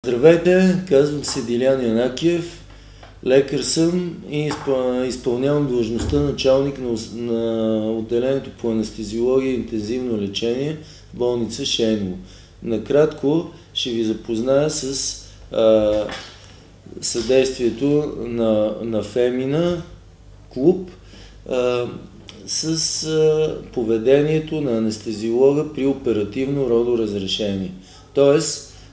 Здравейте, казвам се Дилян Янакиев, лекар съм и изпълнявам длъжността началник на отделението по анестезиология и интензивно лечение в болница Шейново. Накратко ще ви запозная с съдействието на Фемина клуб с поведението на анестезиолога при оперативно родоразрешение, т.е.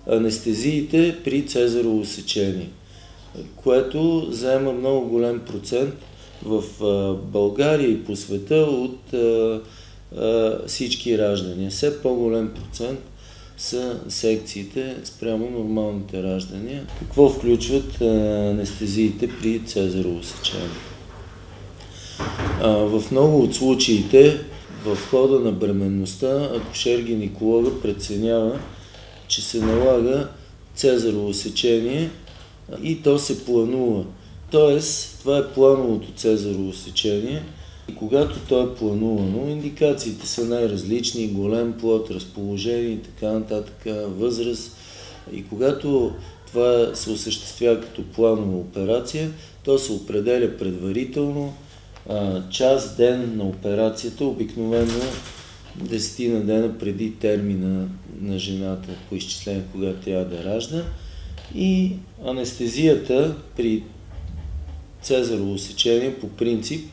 анестезиите при цезарово сечение, което заема много голям процент в България и по света от всички раждания. Все по-голям процент са секциите спрямо нормалните раждания. Какво включват анестезиите при цезарово сечение? В много от случаите в хода на бременността акушер-гинеколога преценява, че се налага цезарово сечение и то се планува. Тоест, това е плановото цезарово сечение и когато то е планувано, индикациите са най-различни, голем плод, разположение и така нататък, възраст. И когато това се осъществява като планова операция, то се определя предварително час, ден на операцията, обикновено 10 на дена преди термина на жената по изчисление, когато трябва да ражда. И анестезията при цезарово сечение по принцип,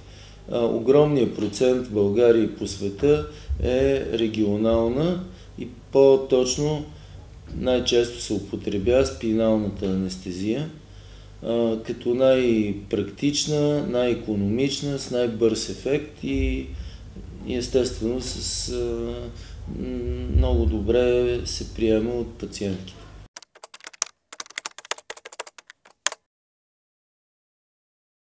огромният процент в България и по света е регионална и по-точно най-често се употребява спиналната анестезия, като най-практична, най-икономична, с най-бърз ефект и естествено много добре се приема от пациентките.